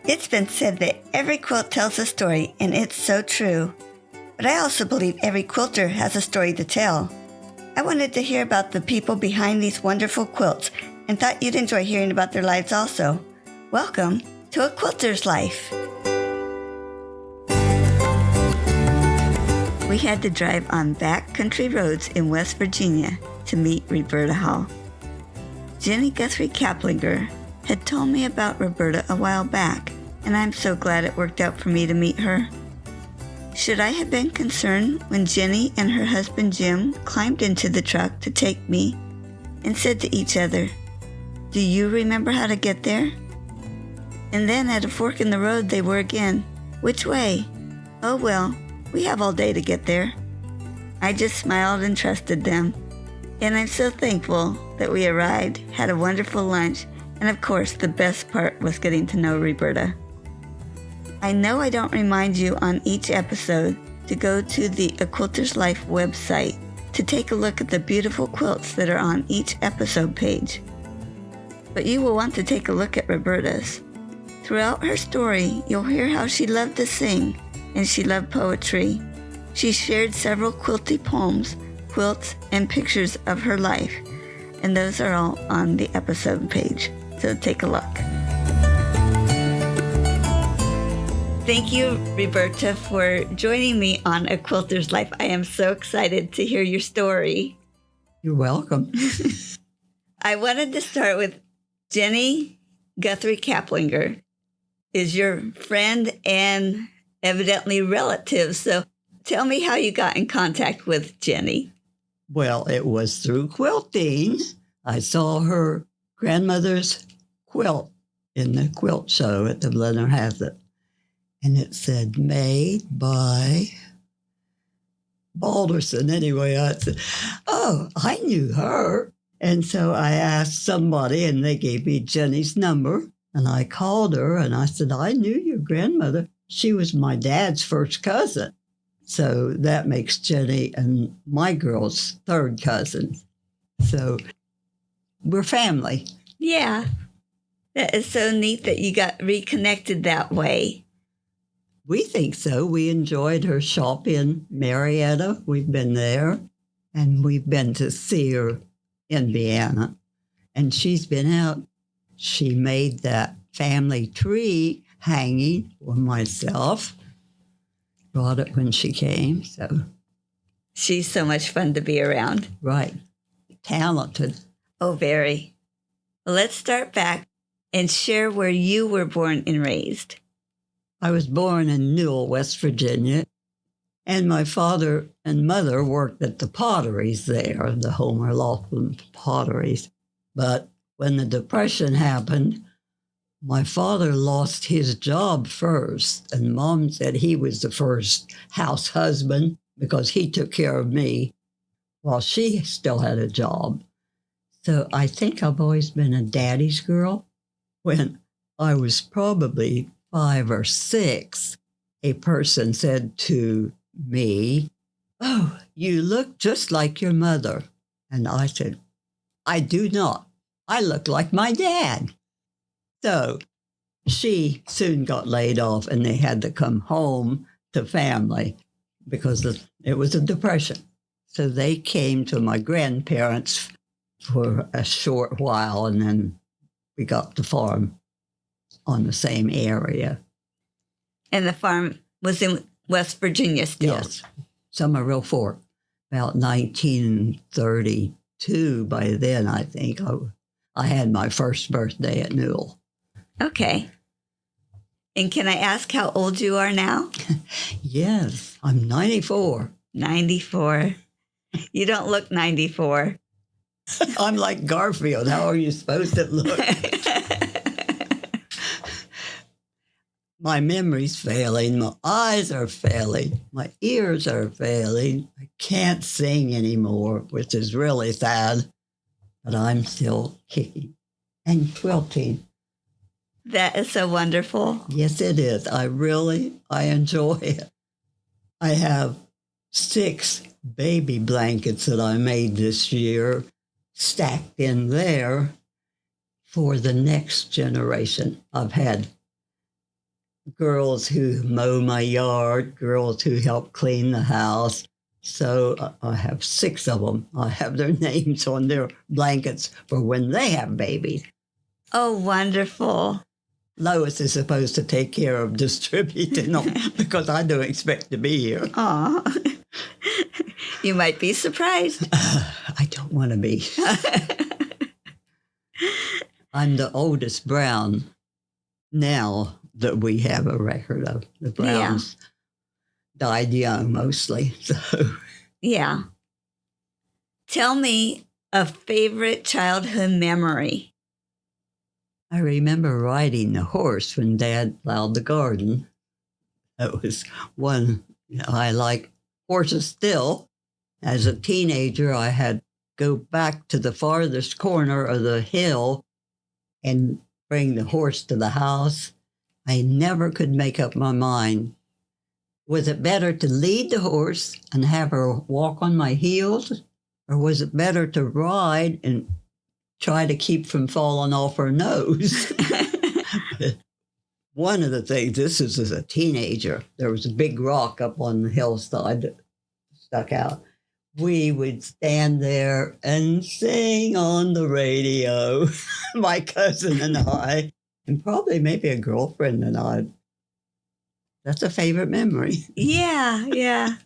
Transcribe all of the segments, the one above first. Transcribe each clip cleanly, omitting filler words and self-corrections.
It's been said that every quilt tells a story, and it's so true. But I also believe every quilter has a story to tell. I wanted to hear about the people behind these wonderful quilts and thought you'd enjoy hearing about their lives also. Welcome to A Quilter's Life. We had to drive on back country roads in West Virginia to meet Reberta Hall. Jenny Guthrie Kaplinger had told me about Reberta a while back, and I'm so glad it worked out for me to meet her. Should I have been concerned when Jenny and her husband Jim climbed into the truck to take me and said to each other, "Do you remember how to get there?" And then at a fork in the road they were again. Which way? Oh well, we have all day to get there. I just smiled and trusted them. And I'm so thankful that we arrived, had a wonderful lunch, and of course the best part was getting to know Reberta. I know I don't remind you on each episode to go to the A Quilter's Life website to take a look at the beautiful quilts that are on each episode page. But you will want to take a look at Reberta's. Throughout her story, you'll hear how she loved to sing and she loved poetry. She shared several quilty poems, quilts, and pictures of her life, and those are all on the episode page, so take a look. Thank you, Reberta, for joining me on A Quilter's Life. I am so excited to hear your story. You're welcome. I wanted to start with Jenny Guthrie Kaplinger is your friend and evidently relative. So tell me how you got in contact with Jenny. Well, it was through quilting. I saw her grandmother's quilt in the quilt show at the Blennerhassett. And it said, made by Balderson. Anyway, I said, oh, I knew her. And so I asked somebody, and they gave me Jenny's number. And I called her, and I said, I knew your grandmother. She was my dad's first cousin. So that makes Jenny and my girl's third cousin. So we're family. Yeah. That is so neat that you got reconnected that way. We think so. We enjoyed her shop in Marietta. We've been there, and we've been to see her in Vienna. And she's been out. She made that family tree hanging for myself. Brought it when she came, so. She's so much fun to be around. Right. Talented. Oh, very. Well, let's start back and share where you were born and raised. I was born in Newell, West Virginia, and my father and mother worked at the potteries there, the Homer Laughlin potteries. But when the Depression happened, my father lost his job first, and Mom said he was the first house husband because he took care of me while she still had a job. So I think I've always been a daddy's girl. When I was probably 5 or 6, a person said to me, oh, you look just like your mother. And I said, I do not. I look like my dad. So she soon got laid off, and they had to come home to family because it was a depression. So they came to my grandparents for a short while, and then we got the farm on the same area. And the farm was in West Virginia still? Yes, Summerville Fork. About 1932 by then, I think. I had my first birthday at Newell. Okay. And can I ask how old you are now? Yes, I'm 94. 94. You don't look 94. I'm like Garfield. How are you supposed to look? My memory's failing. My eyes are failing. My ears are failing. I can't sing anymore, which is really sad. But I'm still kicking and quilting. That is so wonderful. Yes, it is. I enjoy it. I have 6 baby blankets that I made this year stacked in there for the next generation. I've had girls who mow my yard, girls who help clean the house. So I have 6 of them. I have their names on their blankets for when they have babies. Oh, wonderful. Lois is supposed to take care of distributing them because I don't expect to be here. Aw. You might be surprised. I don't want to be. I'm the oldest Brown now that we have a record of. The Browns died young mostly. So Yeah. Tell me a favorite childhood memory. I remember riding the horse when Dad plowed the garden. That was one. I like horses still. As a teenager, I had to go back to the farthest corner of the hill and bring the horse to the house. I never could make up my mind. Was it better to lead the horse and have her walk on my heels? Or was it better to ride and try to keep from falling off her nose? One of the things, this is as a teenager, there was a big rock up on the hillside that stuck out. We would stand there and sing on the radio, my cousin and I, and probably maybe a girlfriend and I. That's a favorite memory. Yeah.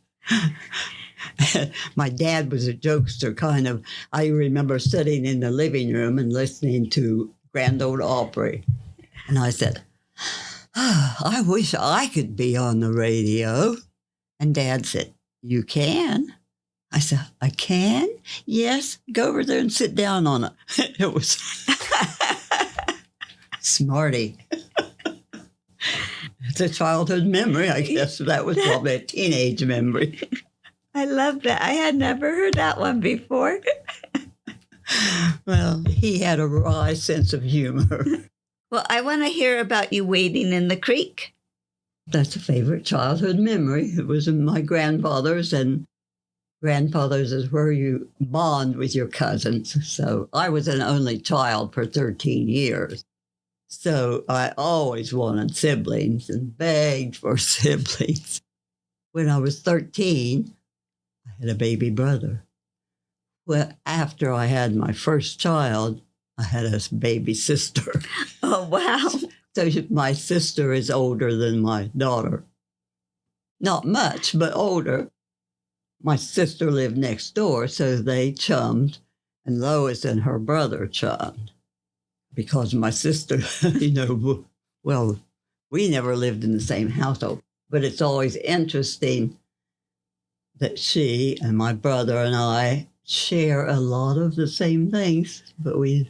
My dad was a jokester, kind of. I remember sitting in the living room and listening to Grand Ole Opry. And I said, I wish I could be on the radio. And Dad said, you can. I said, I can? Yes, go over there and sit down on it. It was smarty. It's a childhood memory, I guess. That was probably a teenage memory. I love that. I had never heard that one before. Well, he had a wry sense of humor. Well, I want to hear about you wading in the creek. That's a favorite childhood memory. It was in my grandfather's, and grandfather's is where you bond with your cousins. So I was an only child for 13 years. So I always wanted siblings and begged for siblings. When I was 13, I had a baby brother. Well, after I had my first child, I had a baby sister. Oh, wow. So my sister is older than my daughter. Not much, but older. My sister lived next door, so they chummed, and Lois and her brother chummed. Because my sister, well, we never lived in the same household, but it's always interesting that she and my brother and I share a lot of the same things, but we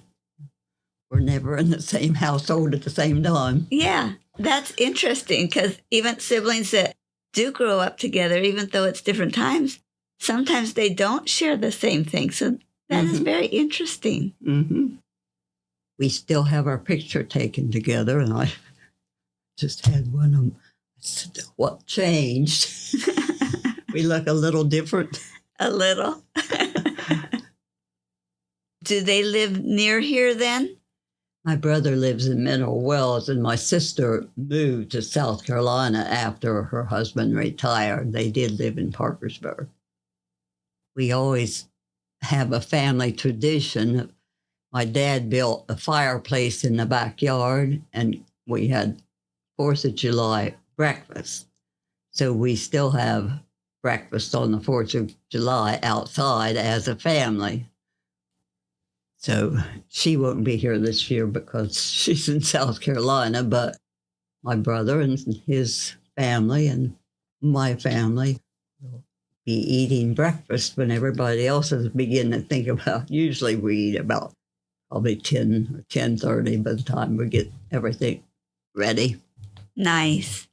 were never in the same household at the same time. Yeah, that's interesting because even siblings that do grow up together, even though it's different times, sometimes they don't share the same thing. So that is very interesting. Mm-hmm. We still have our picture taken together, and I just had one of them. I said, what changed? We look a little different. A little. Do they live near here then? My brother lives in Mineral Wells, and my sister moved to South Carolina after her husband retired. They did live in Parkersburg. We always have a family tradition. My dad built a fireplace in the backyard, and we had 4th of July breakfast. So we still have breakfast on the 4th of July outside as a family. So she won't be here this year because she's in South Carolina, but my brother and his family and my family will be eating breakfast when everybody else is beginning to think about, usually we eat about probably 10 or 10:30 by the time we get everything ready. Nice.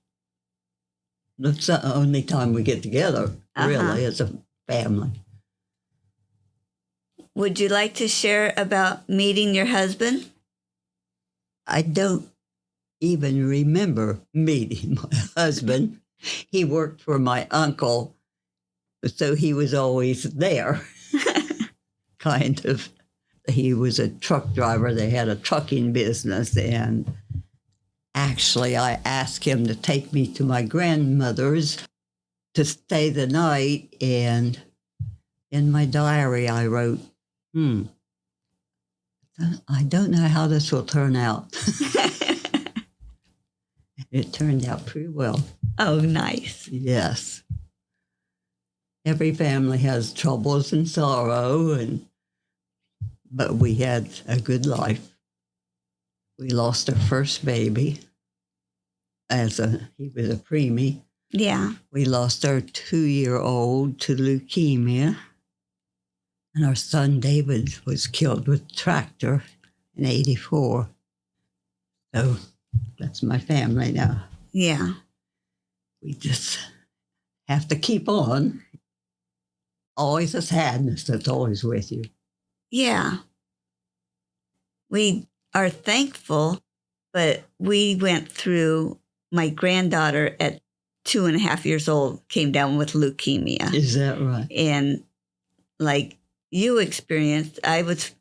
That's the only time we get together, really, as a family. Would you like to share about meeting your husband? I don't even remember meeting my husband. He worked for my uncle, so he was always there, kind of. He was a truck driver. They had a trucking business, and Actually, I asked him to take me to my grandmother's to stay the night, and in my diary I wrote, I don't know how this will turn out. It turned out pretty well. Oh, nice. Yes. Every family has troubles and sorrow, but we had a good life. We lost our first baby he was a preemie. Yeah. We lost our 2-year-old to leukemia. And our son David was killed with a tractor in 1984. So that's my family now. Yeah. We just have to keep on. Always a sadness that's always with you. Yeah. We are thankful, but we went through, my granddaughter at 2.5 years old came down with leukemia. Is that right? And like you experienced, I was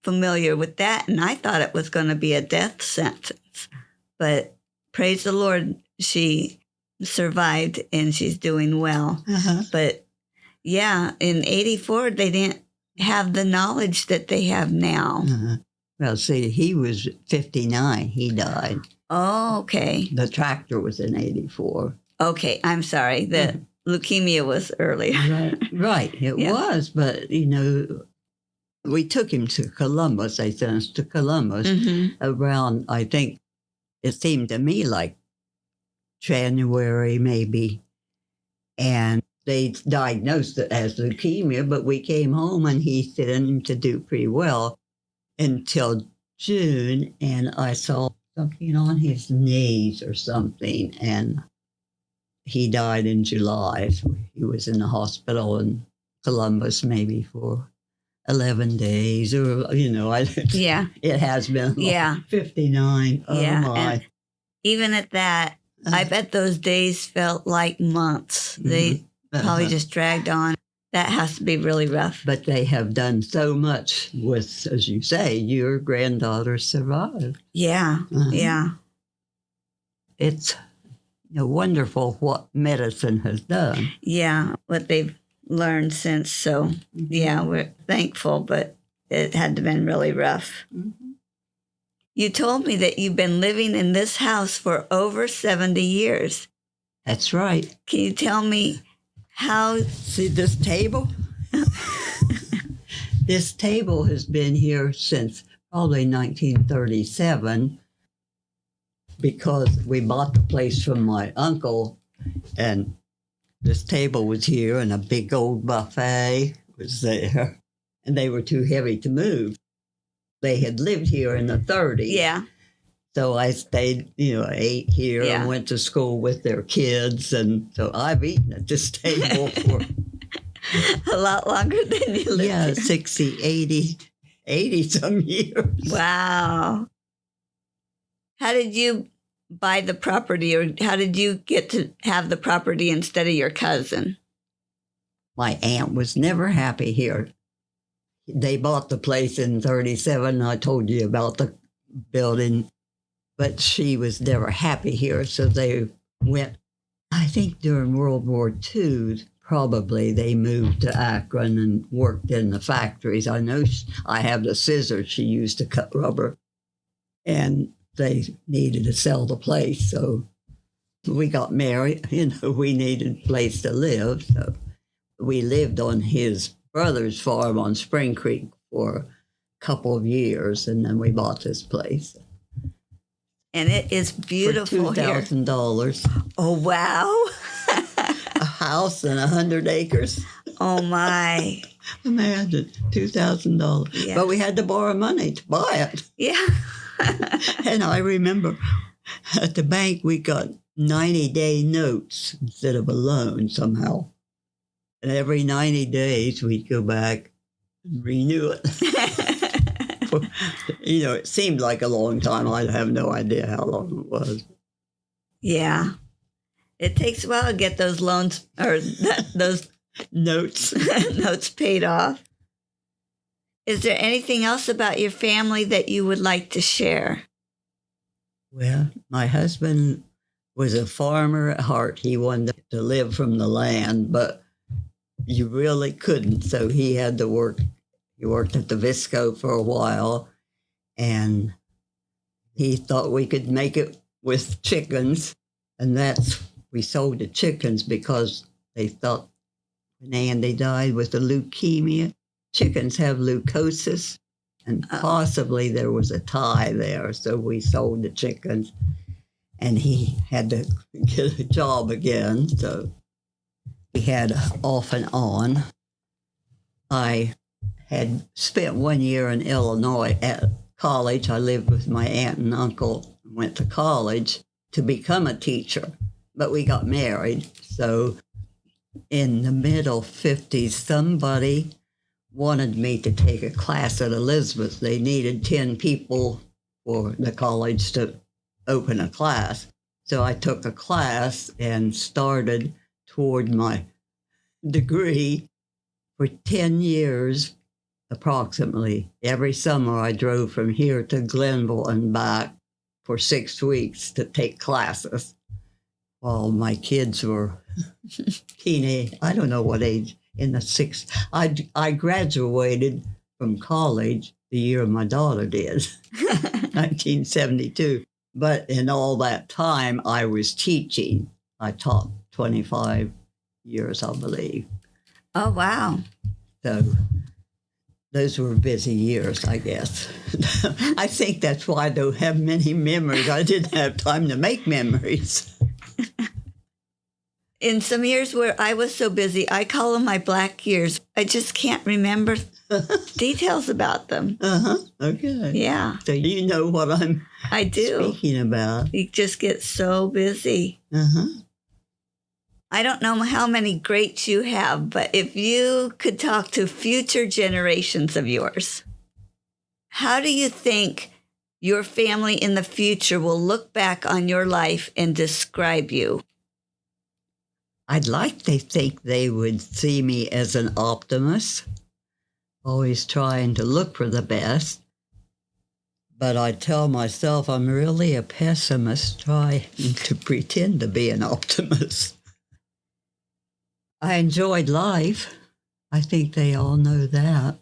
familiar with that, and I thought it was going to be a death sentence. But praise the Lord, she survived and she's doing well. Uh-huh. But yeah, in 1984, they didn't have the knowledge that they have now. Uh-huh. Well, see, he was 59. He died. Oh, okay. The tractor was in 1984. Okay, I'm sorry. The leukemia was earlier. Right. It Yeah. was, but, we took him to Columbus. They sent us to Columbus around, I think, it seemed to me like January maybe. And they diagnosed it as leukemia, but we came home and he seemed to do pretty well until June, and I saw something on his knees or something, and he died in July. So he was in the hospital in Columbus maybe for 11 days, or, Yeah. it has been 59. Oh, yeah. my. And even at that, I bet those days felt like months. They probably just dragged on. That has to be really rough. But they have done so much with, as you say, your granddaughter survived. Yeah, yeah. It's wonderful what medicine has done. Yeah, what they've learned since. So, yeah, we're thankful, but it had to have been really rough. Mm-hmm. You told me that you've been living in this house for over 70 years. That's right. Can you tell me how? See this table? This table has been here since probably 1937 because we bought the place from my uncle, and this table was here and a big old buffet was there, and they were too heavy to move. They had lived here in the 30s. Yeah. So I stayed, ate here and went to school with their kids. And so I've eaten at this table for a lot longer than you lived. Yeah, here. 60, 80 some years. Wow. How did you buy the property, or how did you get to have the property instead of your cousin? My aunt was never happy here. They bought the place in 1937. I told you about the building. But she was never happy here, so they went, I think during World War II, probably they moved to Akron and worked in the factories. I know I have the scissors she used to cut rubber, and they needed to sell the place, so we got married. We needed a place to live, so we lived on his brother's farm on Spring Creek for a couple of years, and then we bought this place. And it is beautiful for here. $2,000. Oh, wow. A house and 100 acres. Oh, my. Imagine, $2,000. Yeah. But we had to borrow money to buy it. Yeah. And I remember at the bank we got 90-day notes instead of a loan somehow. And every 90 days we'd go back and renew it. It seemed like a long time. I have no idea how long it was. Yeah. It takes a while to get those loans or those notes paid off. Is there anything else about your family that you would like to share? Well, my husband was a farmer at heart. He wanted to live from the land, but you really couldn't. So he had to work. He worked at the Visco for a while, and he thought we could make it with chickens. And we sold the chickens because they thought when Andy died with the leukemia, chickens have leukosis, and possibly there was a tie there. So we sold the chickens, and he had to get a job again. So we had off and on. I had spent 1 year in Illinois at college. I lived with my aunt and uncle, went to college to become a teacher, but we got married. So in the middle 50s, somebody wanted me to take a class at Elizabeth. They needed 10 people for the college to open a class. So I took a class and started toward my degree. For 10 years, approximately, every summer I drove from here to Glenville and back for 6 weeks to take classes while my kids were teenage. I don't know what age, in the sixth. I graduated from college the year my daughter did, 1972. But in all that time, I was teaching. I taught 25 years, I believe. Oh, wow. So those were busy years, I guess. I think that's why I don't have many memories. I didn't have time to make memories. In some years where I was so busy, I call them my black years. I just can't remember details about them. Okay. Yeah. So you know what I do. Speaking about. You just get so busy. I don't know how many greats you have, but if you could talk to future generations of yours, how do you think your family in the future will look back on your life and describe you? I'd like to think they would see me as an optimist, always trying to look for the best. But I tell myself I'm really a pessimist, trying to pretend to be an optimist. I enjoyed life. I think they all know that.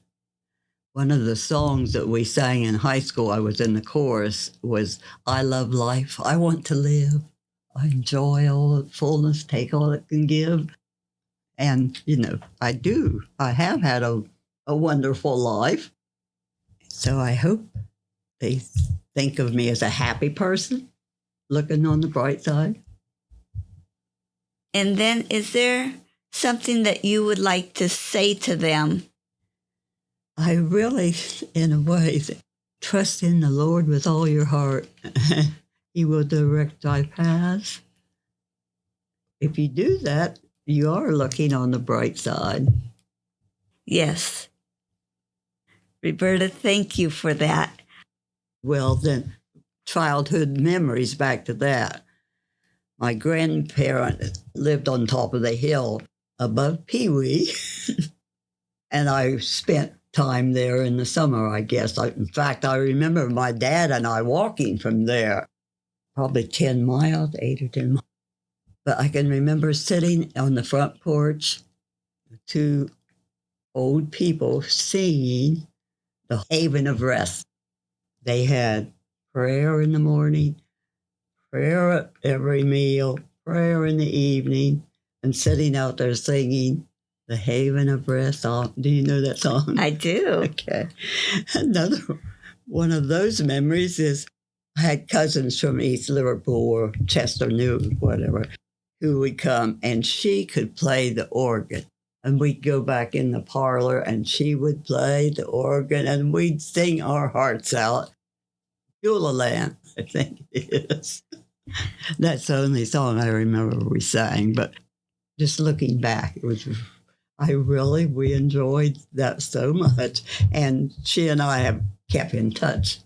One of the songs that we sang in high school, I was in the chorus, was, I love life, I want to live. I enjoy all the fullness, take all it can give. And, I do. I have had a wonderful life. So I hope they think of me as a happy person, looking on the bright side. And then is there something that you would like to say to them? I really, in a way, trust in the Lord with all your heart. He will direct thy paths. If you do that, you are looking on the bright side. Yes. Reberta, thank you for that. Well, then, childhood memories, back to that. My grandparent lived on top of the hill above Pee Wee, and I spent time there in the summer, I guess. In fact, I remember my dad and I walking from there, probably 10 miles, 8 or 10 miles. But I can remember sitting on the front porch, two old people singing the Haven of Rest. They had prayer in the morning, prayer at every meal, prayer in the evening, and sitting out there singing the Haven of Rest. Do you know that song? I do. Okay. Another one of those memories is I had cousins from East Liverpool or Chester New, whatever, who would come, and she could play the organ. And we'd go back in the parlor, and she would play the organ, and we'd sing our hearts out. Beulah Land, I think it is. That's the only song I remember we sang, but just looking back, we enjoyed that so much. And she and I have kept in touch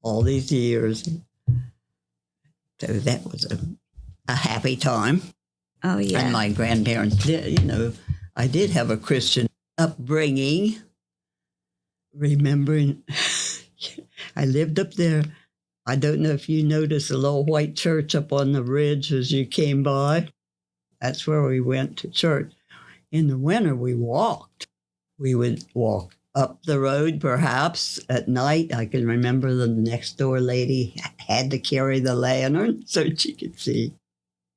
all these years. So that was a happy time. Oh, yeah. And my grandparents did, I did have a Christian upbringing. Remembering, I lived up there I don't know if you noticed a little white church up on the ridge as you came by. That's where we went to church. In the winter, we walked. We would walk up the road, perhaps, at night. I can remember the next door lady had to carry the lantern so she could see.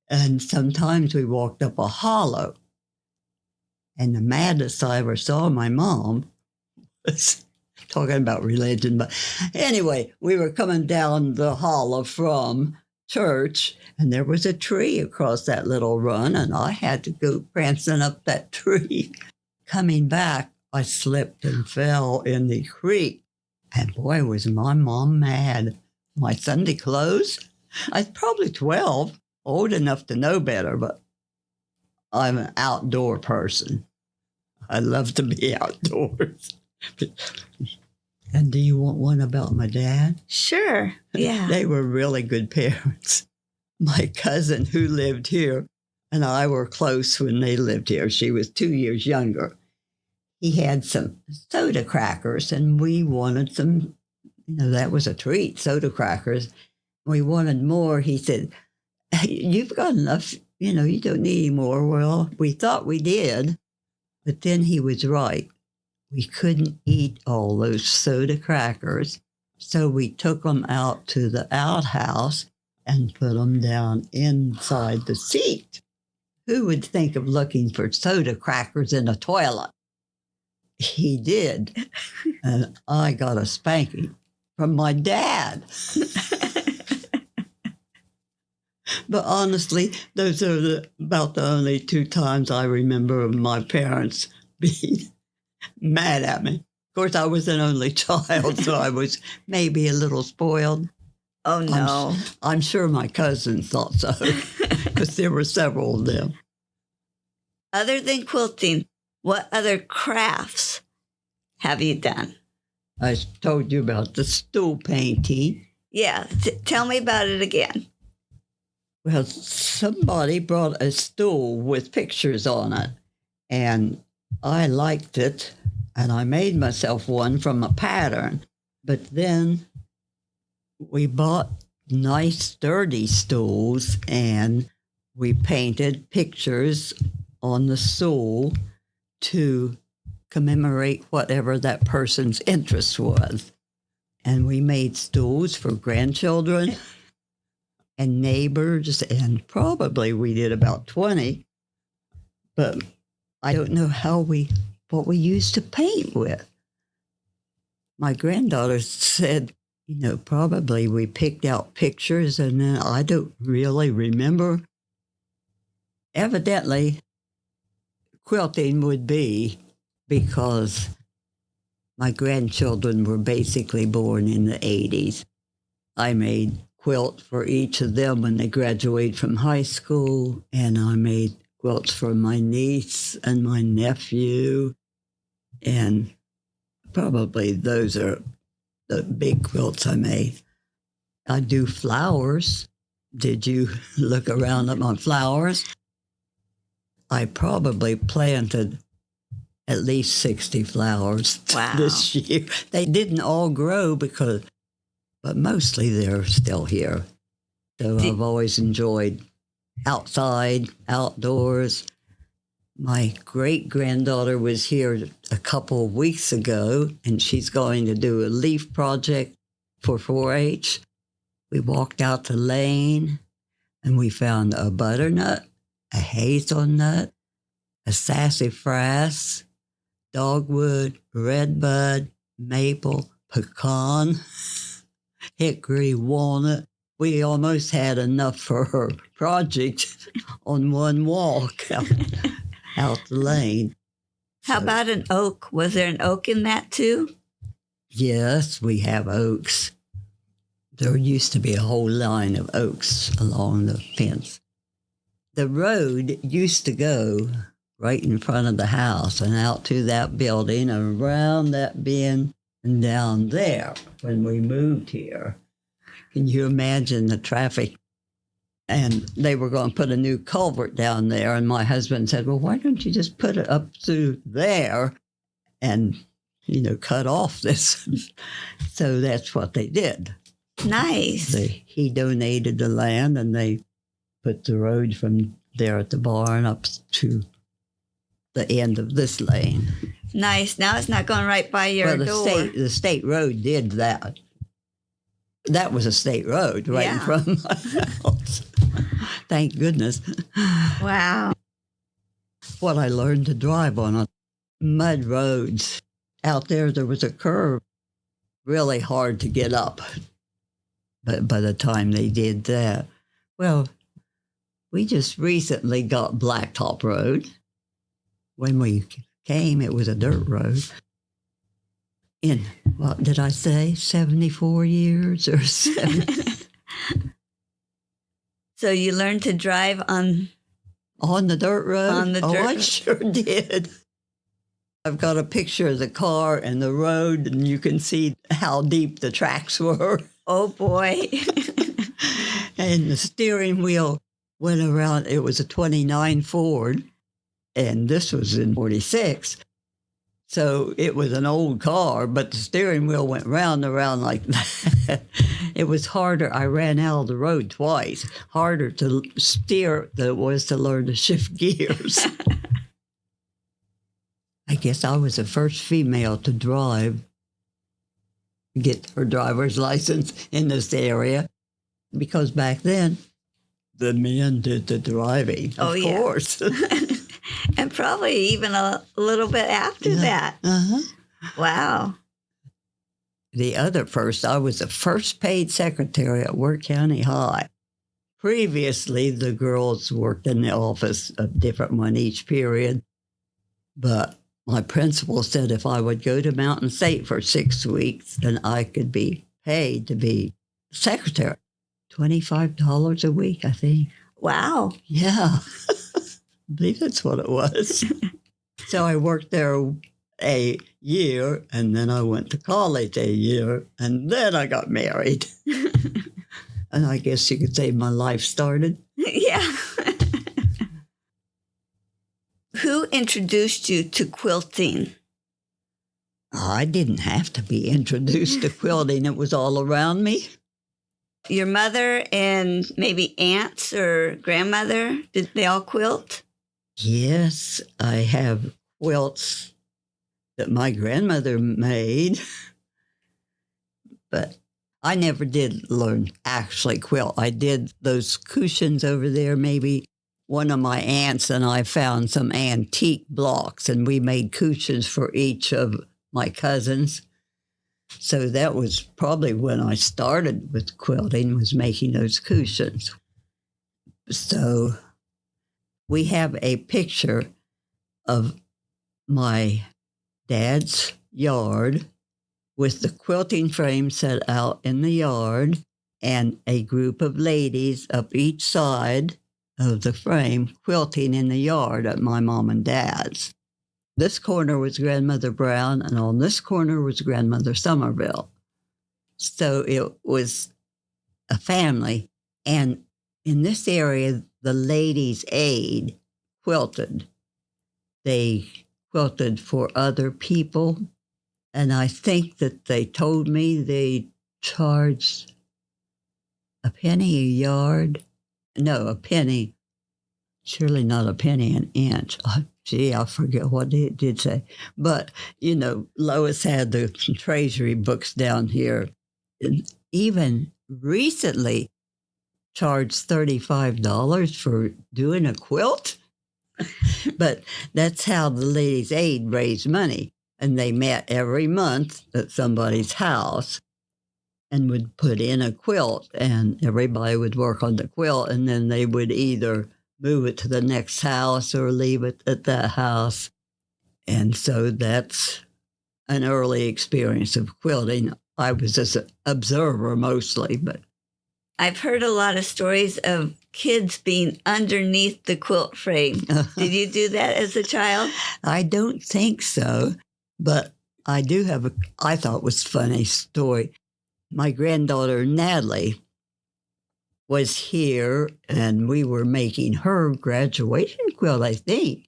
And sometimes we walked up a hollow. And the maddest I ever saw my mom was talking about religion. But anyway, we were coming down the hollow from church, and there was a tree across that little run, and I had to go prancing up that tree. Coming back, I slipped and fell in the creek. And boy, was my mom mad. My Sunday clothes? I was probably 12, old enough to know better, but I'm an outdoor person. I love to be outdoors. And do you want one about my dad? Sure, yeah. They were really good parents. My cousin who lived here and I were close when they lived here. She was 2 years younger. He had some soda crackers, and we wanted some, that was a treat, soda crackers. We wanted more. He said, you've got enough, you don't need any more. Well, we thought we did, but then he was right. We couldn't eat all those soda crackers, so we took them out to the outhouse and put them down inside the seat. Who would think of looking for soda crackers in a toilet? He did, and I got a spanking from my dad. But honestly, those are about the only 2 times I remember of my parents being mad at me. Of course, I was an only child, so I was maybe a little spoiled. Oh, no. I'm sure my cousins thought so, because there were several of them. Other than quilting, what other crafts have you done? I told you about the stool painting. Yeah, tell me about it again. Well, somebody brought a stool with pictures on it, and I liked it, and I made myself one from a pattern. But then we bought nice, sturdy stools, and we painted pictures on the stool to commemorate whatever that person's interest was. And we made stools for grandchildren and neighbors, and probably we did about 20. But I don't know what we used to paint with. My granddaughter said, probably we picked out pictures, and then I don't really remember. Evidently, quilting would be, because my grandchildren were basically born in the 80s. I made quilts for each of them when they graduated from high school, and I made quilts for my niece and my nephew, and probably those are the big quilts I made. I do flowers. Did you look around at my flowers? I probably planted at least 60 flowers this year. They didn't all grow but mostly they're still here. So I've always enjoyed outside, outdoors. My great-granddaughter was here a couple of weeks ago, and she's going to do a leaf project for 4-H. We walked out the lane, and we found a butternut, a hazelnut, a sassafras, dogwood, redbud, maple, pecan, hickory, walnut. We almost had enough for her project on one walk out the lane. How about an oak? Was there an oak in that too? Yes, we have oaks. There used to be a whole line of oaks along the fence. The road used to go right in front of the house and out to that building, around that bend, and down there when we moved here. Can you imagine the traffic? And they were going to put a new culvert down there, and my husband said, well, why don't you just put it up through there and, cut off this? So that's what they did. Nice. He donated the land, and they put the road from there at the barn up to the end of this lane. Nice. Now it's not going right by your door. The state road did that. That was a state road right in front of my house. Thank goodness. Wow. What I learned to drive on mud roads. Out there was a curve, really hard to get up. But by the time they did that, well, we just recently got Blacktop Road. When we came, it was a dirt road. In, what did I say, 74 years or 70? So you learned to drive on the dirt road? On the dirt I road. sure did. I've got a picture of the car and the road, and you can see how deep the tracks were. Oh, boy. And the steering wheel went around. It was a 29 Ford, and this was in 46. So it was an old car, but the steering wheel went round and around like that. It was harder. I ran out of the road twice. Harder to steer than it was to learn to shift gears. I guess I was the first female to get her driver's license in this area, because back then, the men did the driving, of course. And probably even a little bit after that. Uh-huh. Wow. I was the first paid secretary at Worth County High. Previously, the girls worked in the office, a different one each period. But my principal said if I would go to Mountain State for 6 weeks, then I could be paid to be secretary. $25 a week, I think. Wow. Yeah. I believe that's what it was. So I worked there a year, and then I went to college a year, and then I got married. And I guess you could say my life started. Yeah. Who introduced you to quilting? I didn't have to be introduced to quilting. It was all around me. Your mother and maybe aunts or grandmother, did they all quilt? Yes, I have quilts that my grandmother made, but I never did learn actually quilt. I did those cushions over there. Maybe one of my aunts and I found some antique blocks, and we made cushions for each of my cousins. So that was probably when I started with quilting, was making those cushions. So we have a picture of my dad's yard with the quilting frame set out in the yard and a group of ladies up each side of the frame quilting in the yard at my mom and dad's. This corner was Grandmother Brown, and on this corner was Grandmother Somerville. So it was a family. And in this area, the Ladies' Aid quilted. They quilted for other people. And I think that they told me they charged a penny a yard. No, a penny. Surely not a penny an inch. Oh, gee, I forget what it did say. But, you know, Lois had the treasury books down here. And even recently charged $35 for doing a quilt. But that's how the Ladies' Aid raised money. And they met every month at somebody's house and would put in a quilt, and everybody would work on the quilt, and then they would either move it to the next house or leave it at that house. And so that's an early experience of quilting. I was just an observer mostly, but I've heard a lot of stories of kids being underneath the quilt frame. Did you do that as a child? I don't think so, but I do have I thought was funny story. My granddaughter, Natalie, was here, and we were making her graduation quilt, I think.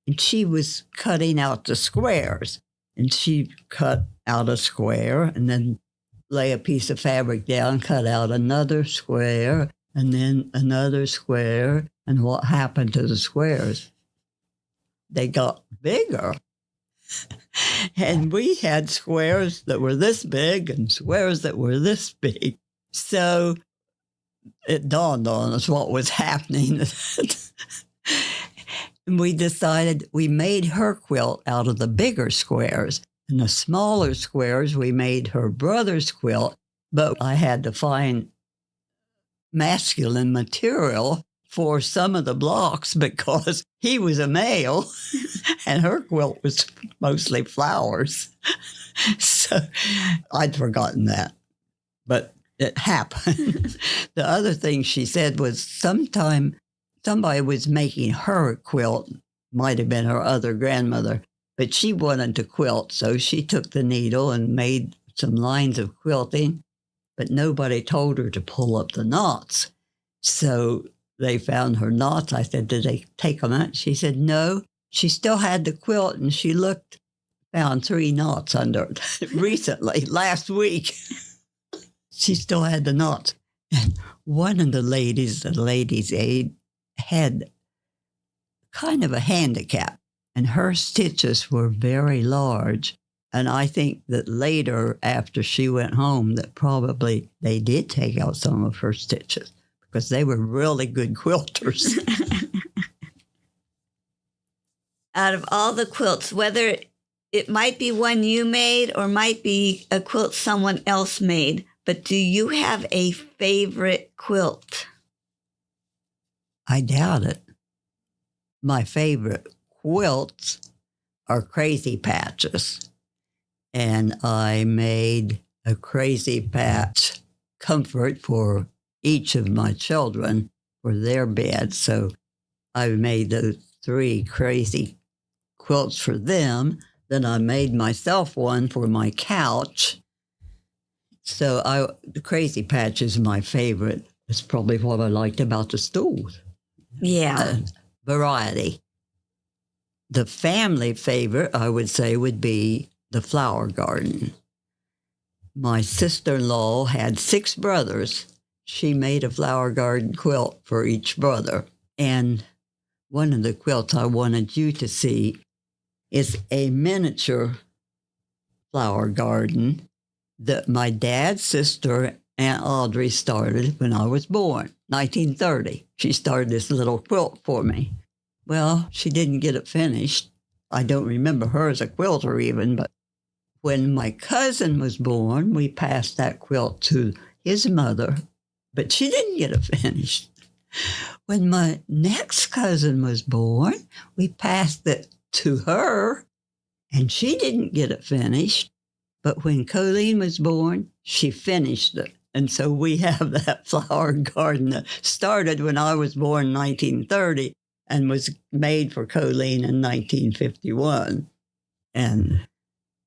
And she was cutting out the squares. And she cut out a square and then lay a piece of fabric down, cut out another square, and then another square. And what happened to the squares? They got bigger. And we had squares that were this big and squares that were this big. So it dawned on us what was happening. And we decided we made her quilt out of the bigger squares. And the smaller squares, we made her brother's quilt. But I had to find masculine material for some of the blocks because he was a male and her quilt was mostly flowers. So I'd forgotten that, but it happened. The other thing she said was sometime somebody was making her a quilt, might have been her other grandmother, but she wanted to quilt. So she took the needle and made some lines of quilting, but nobody told her to pull up the knots. So they found her knots. I said, did they take them out? She said, no. She still had the quilt, and she found 3 knots under it recently, last week. She still had the knots. And one of the ladies' aide, had kind of a handicap, and her stitches were very large. And I think that later, after she went home, that probably they did take out some of her stitches, because they were really good quilters. Out of all the quilts, whether it might be one you made or might be a quilt someone else made, but do you have a favorite quilt? I doubt it. My favorite quilts are crazy patches. And I made a crazy patch comfort for each of my children for their bed. So I made those 3 crazy quilts for them. Then I made myself one for my couch. So the crazy patch is my favorite. It's probably what I liked about the stools. Yeah. Variety. The family favorite, I would say, would be the flower garden. My sister-in-law had 6 brothers. She made a flower garden quilt for each brother. And one of the quilts I wanted you to see is a miniature flower garden that my dad's sister, Aunt Audrey, started when I was born, 1930. She started this little quilt for me. Well, she didn't get it finished. I don't remember her as a quilter even, but when my cousin was born, we passed that quilt to his mother, but she didn't get it finished. When my next cousin was born, we passed it to her, and she didn't get it finished. But when Colleen was born, she finished it. And so we have that flower garden that started when I was born in 1930 and was made for Colleen in 1951. And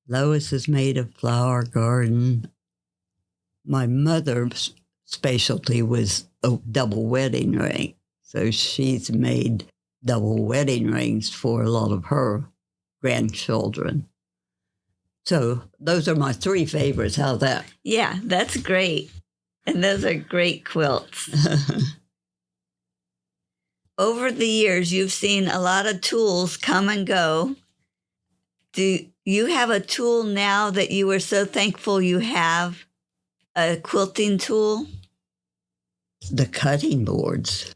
Lois has made a flower garden. My mother's specialty was a double wedding ring. So she's made double wedding rings for a lot of her grandchildren. So those are my 3 favorites. How's that? Yeah, that's great. And those are great quilts. Over the years, you've seen a lot of tools come and go. Do you have a tool now that you are so thankful you have? A quilting tool? The cutting boards.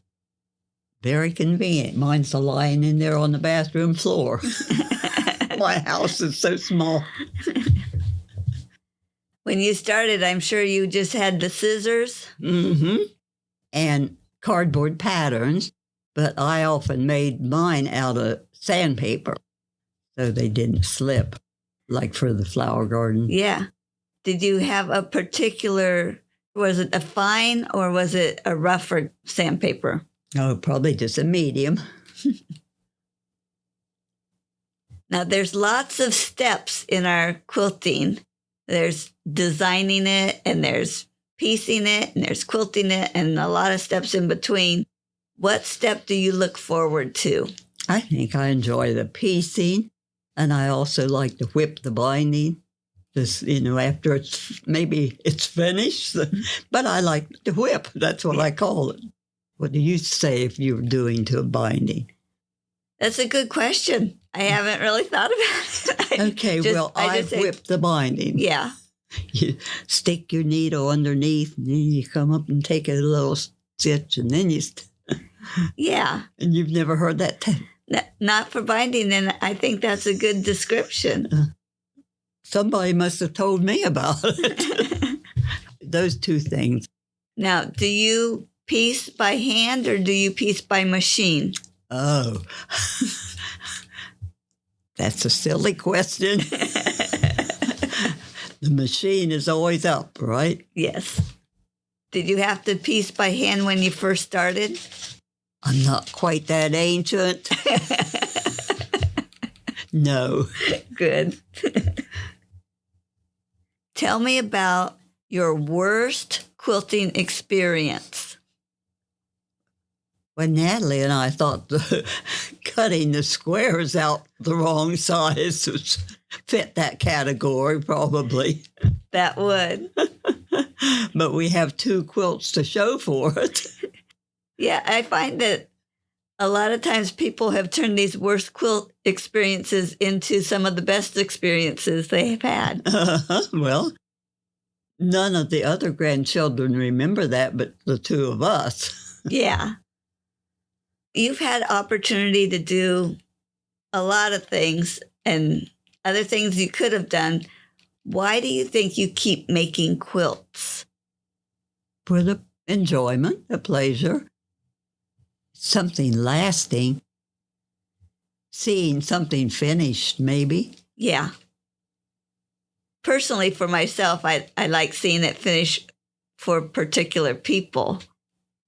Very convenient. Mine's lying in there on the bathroom floor. My house is so small. When you started, I'm sure you just had the scissors. Mm-hmm. And cardboard patterns, but I often made mine out of sandpaper so they didn't slip, like for the flower garden. Yeah. Did you have a particular, was it a fine or was it a rougher sandpaper? Oh, probably just a medium. Now, there's lots of steps in our quilting. There's designing it, and there's piecing it, and there's quilting it, and a lot of steps in between. What step do you look forward to? I think I enjoy the piecing, and I also like to whip the binding. This, after it's finished, but I like to whip. That's what I call it. What do you say if you're doing to a binding? That's a good question. I haven't really thought about it. Okay, I whip the binding. Yeah. You stick your needle underneath, and then you come up and take a little stitch, and then you... Yeah. And you've never heard that? Not for binding, and I think that's a good description. Somebody must have told me about it. Those two things. Now, do you piece by hand or do you piece by machine? Oh, that's a silly question. The machine is always up, right? Yes. Did you have to piece by hand when you first started? I'm not quite that ancient. No. Good. Tell me about your worst quilting experience. Well, Natalie and I thought cutting the squares out the wrong size would fit that category, probably. That would. But we have 2 quilts to show for it. Yeah, I find that a lot of times people have turned these worst quilt experiences into some of the best experiences they've had. Well, none of the other grandchildren remember that, but the 2 of us. Yeah. You've had opportunity to do a lot of things and other things you could have done. Why do you think you keep making quilts? For the enjoyment, the pleasure, something lasting, seeing something finished, maybe. Yeah. Personally, for myself, I like seeing it finish for particular people.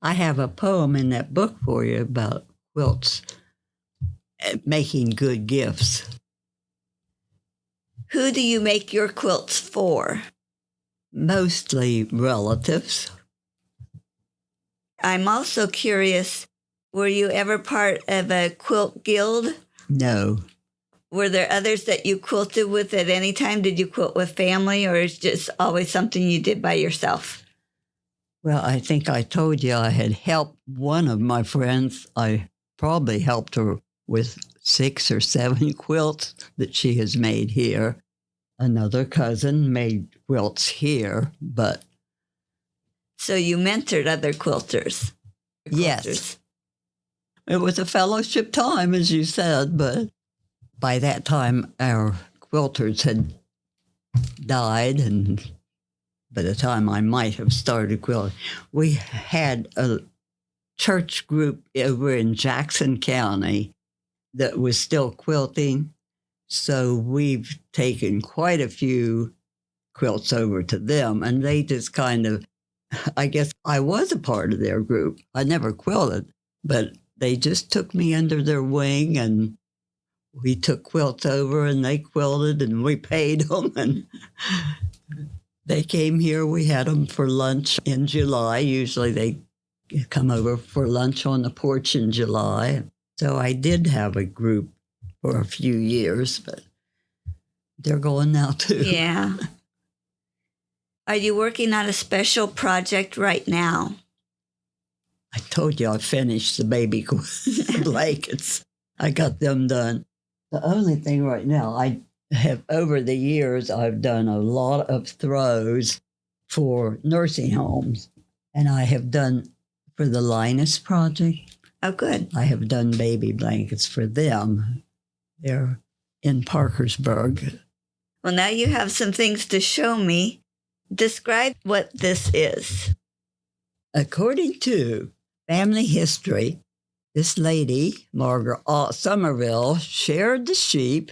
I have a poem in that book for you about quilts making good gifts. Who do you make your quilts for? Mostly relatives. I'm also curious, were you ever part of a quilt guild? No. Were there others that you quilted with at any time? Did you quilt with family, or is it just always something you did by yourself? Well, I think I told you I had helped one of my friends. I probably helped her with 6 or 7 quilts that she has made here. Another cousin made quilts here, but... So you mentored other quilters? Yes. It was a fellowship time, as you said, but by that time our quilters had died, and by the time I might have started quilting, we had a church group over in Jackson County that was still quilting. So we've taken quite a few quilts over to them, and they just kind of, I guess I was a part of their group. I never quilted, but they just took me under their wing, and we took quilts over, and they quilted, and we paid them, and they came here. We had them for lunch in July. Usually they come over for lunch on the porch in July. So I did have a group for a few years, but they're going now too. Yeah. Are you working on a special project right now? I told you I finished the baby blankets. I got them done. The only thing right now, I have, over the years, I've done a lot of throws for nursing homes. And I have done for the Linus Project. Oh, good. I have done baby blankets for them. They're in Parkersburg. Well, now you have some things to show me. Describe what this is. According to family history, this lady, Margaret Somerville, shared the sheep.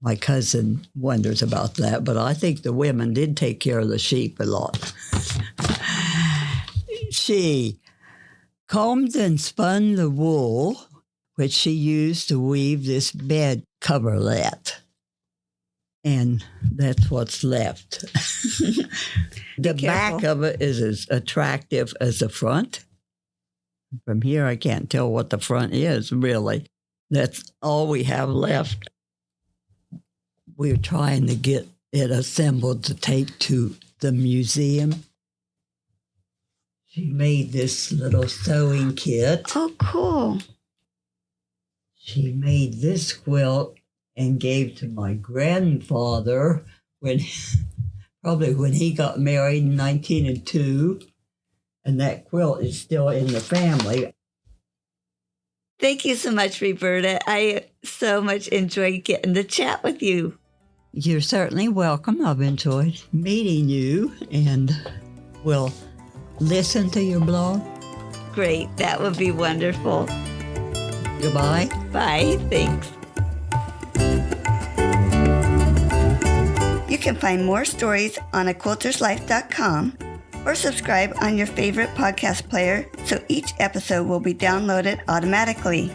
My cousin wonders about that, but I think the women did take care of the sheep a lot. She combed and spun the wool, which she used to weave this bed coverlet. And that's what's left. The back of it is as attractive as the front. From here, I can't tell what the front is, really. That's all we have left. We're trying to get it assembled to take to the museum. She made this little sewing kit. Oh, cool. She made this quilt and gave to my grandfather probably when he got married in 1902. And that quilt is still in the family. Thank you so much, Reberta. I so much enjoyed getting to chat with you. You're certainly welcome. I've enjoyed meeting you, and we'll listen to your blog. Great. That would be wonderful. Goodbye. Bye. Thanks. You can find more stories on aquilterslife.com or subscribe on your favorite podcast player so each episode will be downloaded automatically.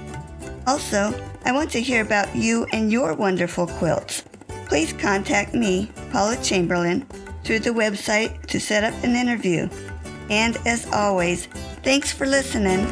Also, I want to hear about you and your wonderful quilts. Please contact me, Paula Chamberlain, through the website to set up an interview. And as always, thanks for listening.